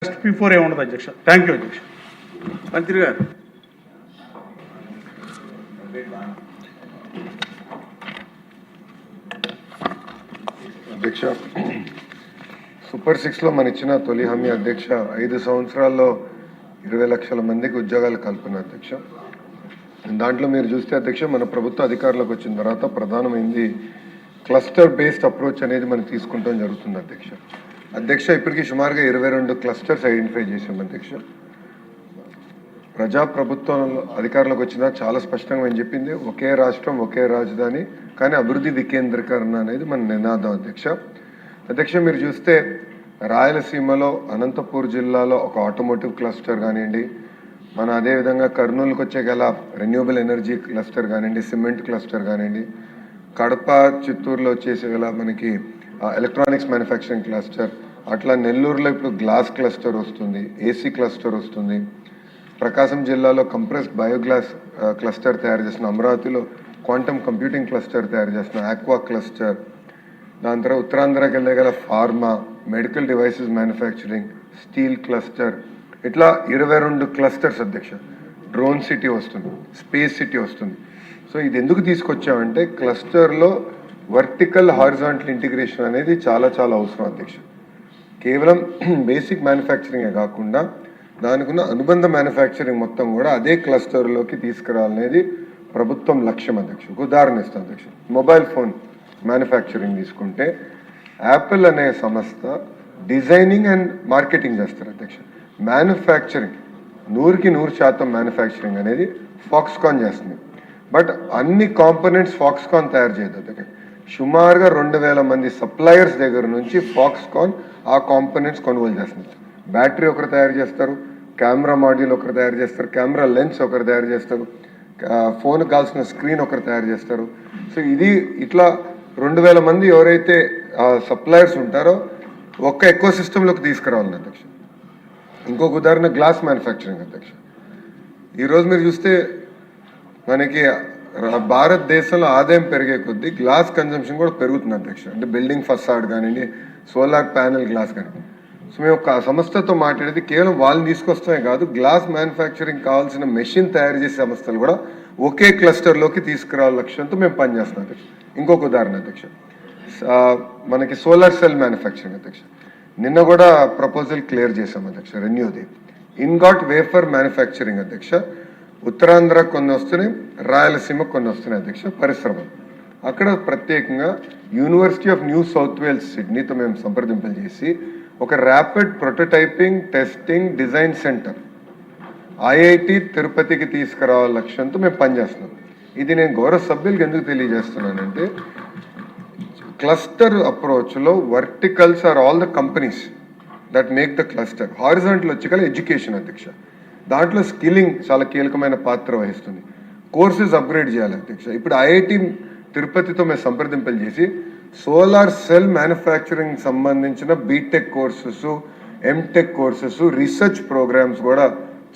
P4 ఏముండదు అధ్యక్ష. Thank you అధ్యక్ష. మంత్రి గారు. అధ్యక్ష, సూపర్ 6లో మన ఇచ్చిన తొలి హామీ అధ్యక్ష 5 సంవత్సరాల్లో 20 లక్షల మందికి ఉద్యోగాలు కల్పన అధ్యక్ష. దాంట్లో మీరు చూస్తే అధ్యక్ష, మన ప్రభుత్వ అధికారులకు వచ్చిన తర్వాత ప్రధానమైంది క్లస్టర్ బేస్డ్ అప్రోచ్ అనేది మనం తీసుకుంటాం జరుగుతుంది అధ్యక్ష. ఇప్పటికీ సుమారుగా 22 క్లస్టర్స్ ఐడెంటిఫై చేసాం అధ్యక్ష. ప్రజాప్రభుత్వం అధికారులకు వచ్చినా చాలా స్పష్టంగా ఏం చెప్పింది, ఒకే రాష్ట్రం ఒకే రాజధాని కానీ అభివృద్ధి వికేంద్రీకరణ అనేది మన నినాదం అధ్యక్ష. మీరు చూస్తే రాయలసీమలో అనంతపూర్ జిల్లాలో ఒక ఆటోమోటివ్ క్లస్టర్ కానివ్వండి, మన అదేవిధంగా కర్నూలుకి వచ్చే గల రెన్యూబుల్ ఎనర్జీ క్లస్టర్ కానివ్వండి, సిమెంట్ క్లస్టర్ కానివ్వండి, కడప చిత్తూరులో వచ్చేసే గల మనకి ఎలక్ట్రానిక్స్ మ్యానుఫ్యాక్చరింగ్ క్లస్టర్, అట్లా నెల్లూరులో ఇప్పుడు గ్లాస్ క్లస్టర్ వస్తుంది, ఏసీ క్లస్టర్ వస్తుంది, ప్రకాశం జిల్లాలో కంప్రెస్డ్ బయోగ్లాస్ క్లస్టర్ తయారు చేస్తున్న, అమరావతిలో క్వాంటమ్ కంప్యూటింగ్ క్లస్టర్ తయారు చేస్తున్న, ఆక్వా క్లస్టర్, దాని తర్వాత ఉత్తరాంధ్రకి వెళ్ళే గల pharma, medical devices manufacturing, steel cluster, ఇట్లా 22 క్లస్టర్స్ అధ్యక్ష. డ్రోన్ సిటీ వస్తుంది, స్పేస్ సిటీ వస్తుంది. సో ఇది ఎందుకు తీసుకొచ్చామంటే క్లస్టర్లో వర్టికల్ హారిజాంటల్ ఇంటిగ్రేషన్ అనేది చాలా అవసరం అధ్యక్ష. కేవలం బేసిక్ మ్యానుఫ్యాక్చరింగే కాకుండా దానికున్న అనుబంధ మ్యానుఫ్యాక్చరింగ్ మొత్తం కూడా అదే క్లస్టర్లోకి తీసుకురావాలనేది ప్రభుత్వం లక్ష్యం అధ్యక్ష. ఉదాహరణ ఇస్తాను అధ్యక్ష, మొబైల్ ఫోన్ మ్యానుఫ్యాక్చరింగ్ తీసుకుంటే యాపిల్ అనే సంస్థ డిజైనింగ్ అండ్ మార్కెటింగ్ చేస్తారు అధ్యక్ష. మ్యానుఫ్యాక్చరింగ్ 100% మ్యానుఫ్యాక్చరింగ్ అనేది ఫాక్స్కాన్ చేస్తుంది. బట్ అన్ని కాంపోనెంట్స్ ఫాక్స్కాన్ తయారు చేయదు అధ్యక్ష. సుమారుగా 2000 మంది సప్లయర్స్ దగ్గర నుంచి ఫాక్స్కాన్ ఆ కాంపోనెంట్స్ కొనుగోలు చేస్తున్నారు. బ్యాటరీ ఒకరు తయారు చేస్తారు, కెమెరా మాడ్యూల్ ఒకరు తయారు చేస్తారు, కెమెరా లెన్స్ ఒకరు తయారు చేస్తారు, ఫోన్ కావాల్సిన స్క్రీన్ ఒకరు తయారు చేస్తారు. సో ఇది ఇట్లా 2000 మంది ఎవరైతే సప్లయర్స్ ఉంటారో ఒక్క ఎకో సిస్టంలోకి తీసుకురావాలని అధ్యక్ష. ఇంకొక ఉదాహరణ గ్లాస్ మ్యానుఫ్యాక్చరింగ్ అధ్యక్ష. ఈరోజు మీరు చూస్తే మనకి భారతదేశంలో ఆదాయం పెరిగే కొద్దీ గ్లాస్ కన్జంప్షన్ కూడా పెరుగుతుంది అధ్యక్ష. అంటే బిల్డింగ్ ఫసాడ్ కానివ్వండి, సోలార్ ప్యానెల్ గ్లాస్ కానీ. సో మేము ఒక సంస్థతో మాట్లాడేది కేవలం వాళ్ళని తీసుకొస్తామే కాదు, గ్లాస్ మ్యానుఫ్యాక్చరింగ్ కావాల్సిన మెషిన్ తయారు చేసే సంస్థలు కూడా ఒకే క్లస్టర్లోకి తీసుకురావాల లక్ష్యంతో మేము పనిచేస్తున్నాం అధ్యక్ష. ఇంకొక ఉదాహరణ అధ్యక్ష, మనకి సోలార్ సెల్ మ్యానుఫ్యాక్చరింగ్ అధ్యక్ష. నిన్న కూడా ప్రపోజల్ క్లియర్ చేశాం అధ్యక్ష, రెన్యూది. ఇన్గాట్ వేఫర్ మ్యానుఫ్యాక్చరింగ్ అధ్యక్ష. ఉత్తరాంధ్ర కొన్ని వస్తున్నాయి, రాయలసీమ కొన్ని వస్తున్నాయి అధ్యక్ష పరిశ్రమలు. అక్కడ ప్రత్యేకంగా university of New South Wales సిడ్నీతో మేము సంప్రదింపులు చేసి ఒక rapid prototyping testing design centre IIT తిరుపతికి తీసుకురావాల లక్ష్యంతో మేము పనిచేస్తున్నాం. ఇది నేను గౌరవ సభ్యులకు ఎందుకు తెలియజేస్తున్నానంటే, క్లస్టర్ అప్రోచ్లో verticals are all the companies that make the cluster. Horizontal వచ్చి కల ఎడ్యుకేషన్ అధ్యక్ష. దాంట్లో స్కిల్లింగ్ చాలా కీలకమైన పాత్ర వహిస్తుంది. కోర్సెస్ అప్గ్రేడ్ చేయాలి అధ్యక్ష. ఇప్పుడు ఐఐటి తిరుపతితో మేము సంప్రదింపులు చేసి సోలార్ సెల్ మ్యానుఫ్యాక్చరింగ్ సంబంధించిన BTech courses, MTech courses, research programs కూడా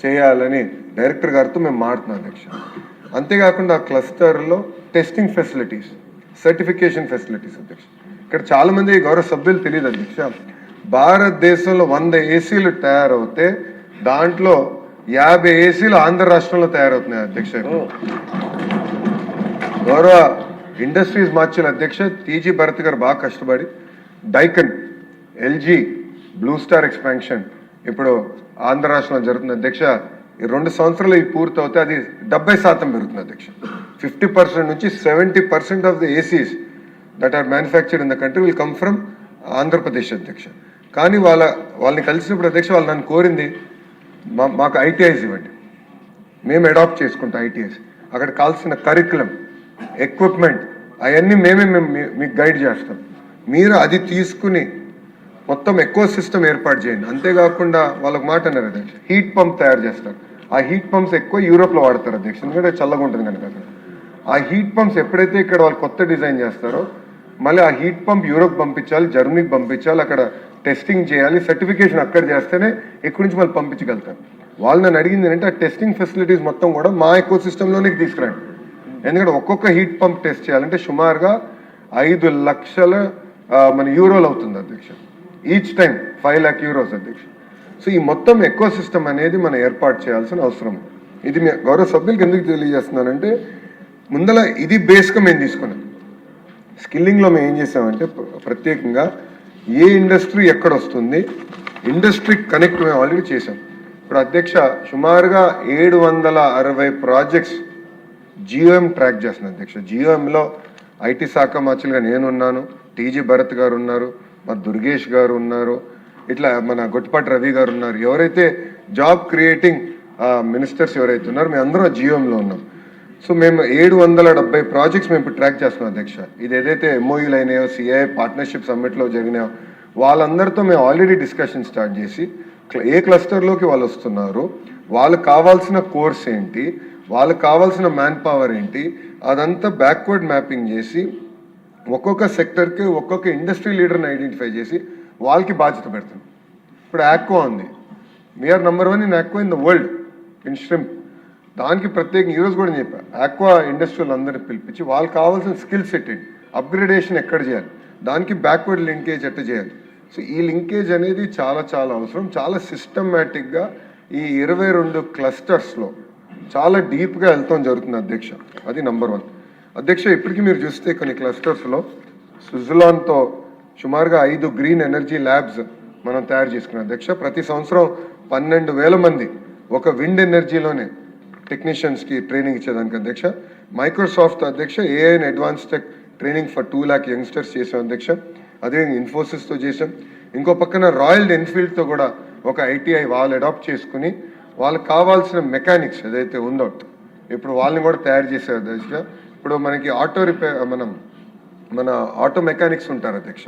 చేయాలని డైరెక్టర్ గారితో మేము మాట్లాడుతున్నాం అధ్యక్ష. అంతేకాకుండా ఆ క్లస్టర్లో టెస్టింగ్ ఫెసిలిటీస్, సర్టిఫికేషన్ ఫెసిలిటీస్ అధ్యక్ష. ఇక్కడ చాలామంది గౌరవ సభ్యులు తెలియదు అధ్యక్ష, భారతదేశంలో 100 ఏసీలు తయారవుతే దాంట్లో 50 ఏసీలు ఆంధ్ర రాష్ట్రంలో తయారవుతున్నాయి అధ్యక్ష. గౌరవ ఇండస్ట్రీస్ మార్చిన అధ్యక్ష టీజీ భరత్ గారు బాగా కష్టపడి డైకన్, ఎల్జీ, బ్లూ స్టార్ ఎక్స్పాన్షన్ ఇప్పుడు ఆంధ్ర రాష్ట్రంలో జరుగుతుంది అధ్యక్ష. ఈ 2 సంవత్సరాలు ఇది పూర్తవుతే అది 70% పెరుగుతుంది అధ్యక్ష. 50% నుంచి 70% of the ACs that are manufactured in the country will come from Andhra Pradesh అధ్యక్ష. కానీ వాళ్ళని కలిసినప్పుడు అధ్యక్ష వాళ్ళు నన్ను కోరింది, మాకు ఐటీఐస్ ఇవ్వండి, మేము అడాప్ట్ చేసుకుంటాం ఐటీఐస్. అక్కడ కావాల్సిన కరికులం, ఎక్విప్మెంట్ అవన్నీ మేము మీకు గైడ్ చేస్తాం, మీరు అది తీసుకుని మొత్తం ఎకో సిస్టమ్ ఏర్పాటు చేయండి. అంతేకాకుండా వాళ్ళకి మాట అన్నారు అధ్యక్ష, హీట్ పంప్ తయారు చేస్తారు. ఆ హీట్ పంప్స్ ఎక్కువ యూరోప్లో వాడతారు అధ్యక్ష, ఎందుకంటే చల్లగా ఉంటుంది కనుక. ఆ హీట్ పంప్స్ ఎప్పుడైతే ఇక్కడ వాళ్ళు కొత్త డిజైన్ చేస్తారో మళ్ళీ ఆ హీట్ పంప్ యూరోప్ పంపించాలి, జర్మనీకి పంపించాలి, అక్కడ టెస్టింగ్ చేయాలి, సర్టిఫికేషన్ అక్కడ చేస్తేనే ఎక్కడి నుంచి వాళ్ళు పంపించగలుగుతారు. వాళ్ళు నన్ను అడిగింది ఏంటంటే ఆ టెస్టింగ్ ఫెసిలిటీస్ మొత్తం కూడా మా ఎకో సిస్టంలోనే తీసుకురండి. ఎందుకంటే ఒక్కొక్క హీట్ పంప్ టెస్ట్ చేయాలంటే సుమారుగా 5 లక్షల మన యూరోలు అవుతుంది అధ్యక్ష. ఈచ్ టైం 5 lakh euros అధ్యక్ష. సో ఈ మొత్తం ఎకో సిస్టమ్ అనేది మనం ఏర్పాటు చేయాల్సిన అవసరం. ఇది గౌరవ సభ్యులకు ఎందుకు తెలియజేస్తున్నానంటే ముందల ఇది బేస్గా మేము తీసుకున్నాం. స్కిల్లింగ్లో మేము ఏం చేసామంటే ప్రత్యేకంగా ఏ ఇండస్ట్రీ ఎక్కడ వస్తుంది, ఇండస్ట్రీ కనెక్ట్ మేము ఆల్రెడీ చేసాం. ఇప్పుడు అధ్యక్ష సుమారుగా 760 ప్రాజెక్ట్స్ జియోఎం ట్రాక్ చేస్తున్నాను అధ్యక్ష. జియోఎంలో ఐటీ శాఖ మార్చులుగా నేనున్నాను, టీజీ భరత్ గారు ఉన్నారు, మా దుర్గేష్ గారు ఉన్నారు, ఇట్లా మన గొట్టిపాటి రవి గారు ఉన్నారు. ఎవరైతే జాబ్ క్రియేటింగ్ మినిస్టర్స్ ఎవరైతే ఉన్నారో మేము అందరం జియోఎంలో ఉన్నాం. సో మేము 770 ప్రాజెక్ట్స్ మేము ఇప్పుడు ట్రాక్ చేస్తున్నాం అధ్యక్ష. ఇది ఏదైతే ఎంఓయూలు అయినాయో, సిఐ పార్ట్నర్షిప్ సమ్మిట్లో జరిగినాయో వాళ్ళందరితో మేము ఆల్రెడీ డిస్కషన్ స్టార్ట్ చేసి ఏ క్లస్టర్లోకి వాళ్ళు వస్తున్నారు, వాళ్ళకి కావాల్సిన కోర్స్ ఏంటి, వాళ్ళకి కావాల్సిన మ్యాన్ పవర్ ఏంటి, అదంతా బ్యాక్వర్డ్ మ్యాపింగ్ చేసి ఒక్కొక్క సెక్టర్కి ఒక్కొక్క ఇండస్ట్రీ లీడర్ని ఐడెంటిఫై చేసి వాళ్ళకి బాధ్యత పెడుతున్నాం. ఇప్పుడు ఆక్వా ఉంది, we're number 1 in aqua in the world in shrimp. దానికి ప్రత్యేకంగా ఈరోజు కూడా చెప్పా, ఆక్వా ఇండస్ట్రీలు అందరినీ పిలిపించి వాళ్ళకి కావాల్సిన స్కిల్ సెట్ ఏంటి, అప్గ్రేడేషన్ ఎక్కడ చేయాలి, దానికి బ్యాక్వర్డ్ లింకేజ్ ఎట్లా చేయాలి. సో ఈ లింకేజ్ అనేది చాలా చాలా అవసరం. చాలా సిస్టమేటిక్గా ఈ 22 క్లస్టర్స్లో చాలా డీప్గా వెళ్తాం జరుగుతుంది అధ్యక్ష. అది నంబర్ 1 అధ్యక్ష. ఇప్పటికీ మీరు చూస్తే కొన్ని క్లస్టర్స్లో స్విట్జర్లాండ్తో సుమారుగా 5 గ్రీన్ ఎనర్జీ ల్యాబ్స్ మనం తయారు చేసుకున్నాం అధ్యక్ష. ప్రతి సంవత్సరం 12,000 మంది ఒక విండ్ ఎనర్జీలోనే టెక్నీషియన్స్కి ట్రైనింగ్ ఇచ్చేదానికి అధ్యక్ష. మైక్రోసాఫ్ట్ అధ్యక్ష AI and advance tech training for 2 lakh youngsters చేసాం అధ్యక్ష. అదే ఇన్ఫోసిస్తో చేసాం. ఇంకో పక్కన రాయల్ ఎన్ఫీల్డ్తో కూడా ఒక ఐటీఐ వాళ్ళు అడాప్ట్ చేసుకుని వాళ్ళకి కావాల్సిన మెకానిక్స్ ఏదైతే ఉందో ఇప్పుడు వాళ్ళని కూడా తయారు చేశారు అధ్యక్ష. ఇప్పుడు మనకి ఆటో రిపేర్ మన ఆటో మెకానిక్స్ ఉంటారు అధ్యక్ష,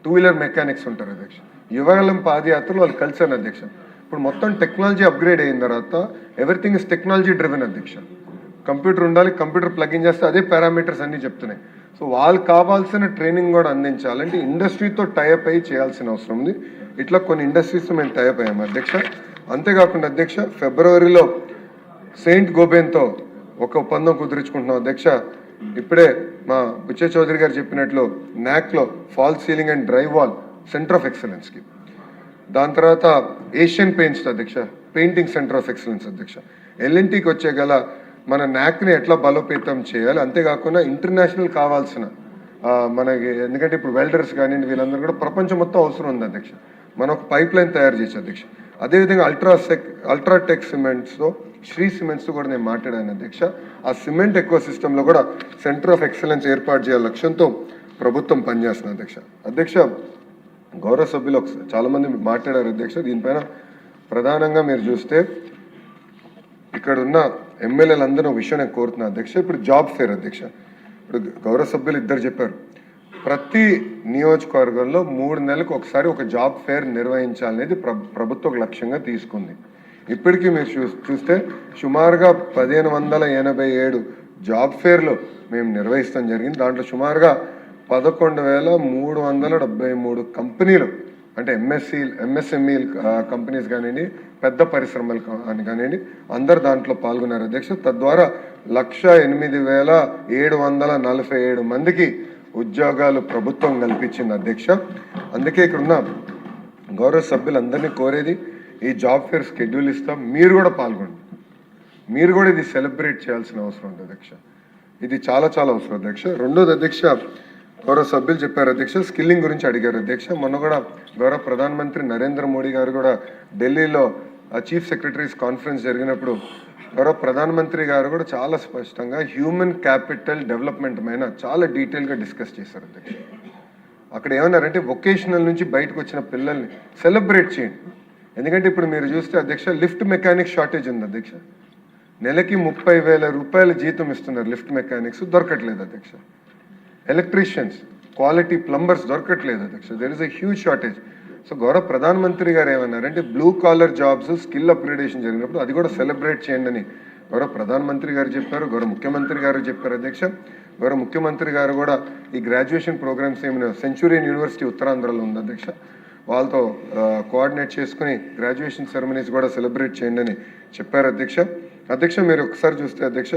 2 wheeler మెకానిక్స్ ఉంటారు అధ్యక్ష. యువగలం పాదయాత్రలు వాళ్ళు కలిసారు అధ్యక్ష. ఇప్పుడు మొత్తం టెక్నాలజీ అప్గ్రేడ్ అయిన తర్వాత ఎవ్రీథింగ్ ఇస్ టెక్నాలజీ డ్రివెన్ అధ్యక్ష. కంప్యూటర్ ఉండాలి, కంప్యూటర్ ప్లగిన్ చేస్తే అదే పారామీటర్స్ అన్నీ చెప్తున్నాయి. సో వాళ్ళకి కావాల్సిన ట్రైనింగ్ కూడా అందించాలంటే ఇండస్ట్రీతో టైఅప్ అయ్యి చేయాల్సిన అవసరం ఉంది. ఇట్లా కొన్ని ఇండస్ట్రీస్తో మేము టైఅప్ అయ్యాము అధ్యక్ష. అంతేకాకుండా అధ్యక్ష ఫిబ్రవరిలో సెయింట్ గోబెన్తో ఒక ఒప్పందం కుదుర్చుకుంటున్నాం అధ్యక్ష. ఇప్పుడే మా బుచ్చే చౌదరి గారు చెప్పినట్లు నాక్లో fall ceiling and dry wall centre of ఎక్సలెన్స్కి, దాని తర్వాత ఏషియన్ పెయింట్స్ అధ్యక్ష పెయింటింగ్ సెంటర్ ఆఫ్ ఎక్సలెన్స్ అధ్యక్ష. ఎల్ఎన్టీకి వచ్చే గల మన నాక్ని ఎట్లా బలోపేతం చేయాలి, అంతేకాకుండా ఇంటర్నేషనల్ కావాల్సిన మనకి ఎందుకంటే ఇప్పుడు వెల్డర్స్ కానీ వీళ్ళందరూ కూడా ప్రపంచం మొత్తం అవసరం ఉంది అధ్యక్ష. మనం ఒక పైప్ లైన్ తయారు చేసి అధ్యక్ష. అదేవిధంగా అల్ట్రాటెక్ సిమెంట్స్తో శ్రీ సిమెంట్స్తో కూడా నేను మాట్లాడాను అధ్యక్ష. ఆ సిమెంట్ ఎకో సిస్టంలో కూడా సెంటర్ ఆఫ్ ఎక్సలెన్స్ ఏర్పాటు చేయాల లక్ష్యంతో ప్రభుత్వం పనిచేస్తుంది అధ్యక్ష. అధ్యక్ష గౌరవ సభ్యులు చాలామంది మాట్లాడారు అధ్యక్ష. దీనిపైన ప్రధానంగా మీరు చూస్తే ఇక్కడ ఉన్న ఎమ్మెల్యేలు అందరూ విషయం నేను కోరుతున్నా అధ్యక్ష. ఇప్పుడు జాబ్ ఫేర్ అధ్యక్ష, ఇప్పుడు గౌరవ సభ్యులు ఇద్దరు చెప్పారు, ప్రతి నియోజకవర్గంలో 3 నెలలకు ఒకసారి ఒక జాబ్ ఫేర్ నిర్వహించాలనేది ప్రభుత్వ లక్ష్యంగా తీసుకుంది. ఇప్పటికీ మీరు చూస్తే సుమారుగా 1587 జాబ్ ఫేర్లు మేము నిర్వహిస్తాం జరిగింది. దాంట్లో సుమారుగా 11,373 కంపెనీలు అంటే ఎంఎస్ఎంఈ కంపెనీస్ కానివ్వండి, పెద్ద పరిశ్రమలు కానివ్వండి, అందరు దాంట్లో పాల్గొన్నారు అధ్యక్ష. తద్వారా 108,747 మందికి ఉద్యోగాలు ప్రభుత్వం కల్పించింది అధ్యక్ష. అందుకే ఇక్కడ ఉన్న గౌరవ సభ్యులందరినీ కోరేది, ఈ జాబ్ ఫేర్ షెడ్యూల్ ఇస్తాం, మీరు కూడా పాల్గొండి, మీరు కూడా ఇది సెలబ్రేట్ చేయాల్సిన అవసరం ఉంది అధ్యక్ష. ఇది చాలా చాలా అవసరం అధ్యక్ష. రెండోది అధ్యక్ష, గౌరవ సభ్యులు చెప్పారు అధ్యక్ష, స్కిల్లింగ్ గురించి అడిగారు అధ్యక్ష. మొన్న కూడా గౌరవ ప్రధానమంత్రి నరేంద్ర మోడీ గారు కూడా ఢిల్లీలో చీఫ్ సెక్రటరీస్ కాన్ఫరెన్స్ జరిగినప్పుడు గౌరవ ప్రధానమంత్రి గారు కూడా చాలా స్పష్టంగా హ్యూమన్ క్యాపిటల్ డెవలప్మెంట్ పైన చాలా డీటెయిల్గా డిస్కస్ చేశారు అధ్యక్ష. అక్కడ ఏమన్నారంటే వొకేషనల్ నుంచి బయటకు వచ్చిన పిల్లల్ని సెలబ్రేట్ చేయండి. ఎందుకంటే ఇప్పుడు మీరు చూస్తే అధ్యక్ష లిఫ్ట్ మెకానిక్ షార్టేజ్ ఉంది అధ్యక్ష. నెలకి 30,000 రూపాయల జీతం ఇస్తున్నారు లిఫ్ట్ మెకానిక్స్, దొరకట్లేదు అధ్యక్ష. ఎలక్ట్రీషియన్స్, క్వాలిటీ ప్లంబర్స్ దొరకట్లేదు అధ్యక్ష. There is a huge shortage. So గౌరవ ప్రధానమంత్రి గారు ఏమన్నారంటే blue collar jobs skill upgradation జరిగినప్పుడు అది కూడా సెలబ్రేట్ చేయండి అని గౌరవ ప్రధానమంత్రి గారు చెప్పారు, గౌరవ ముఖ్యమంత్రి గారు చెప్పారు అధ్యక్ష. గౌరవ ముఖ్యమంత్రి గారు కూడా ఈ గ్రాడ్యుయేషన్ ప్రోగ్రామ్స్ ఏమైనా సెంచురియన్ యూనివర్సిటీ ఉత్తరాంధ్రలో ఉంది అధ్యక్ష, వాళ్ళతో కోఆర్డినేట్ చేసుకుని గ్రాడ్యుయేషన్ సెరమనీస్ కూడా సెలబ్రేట్ చేయండి అని చెప్పారు అధ్యక్ష. అధ్యక్ష మీరు ఒకసారి చూస్తే అధ్యక్ష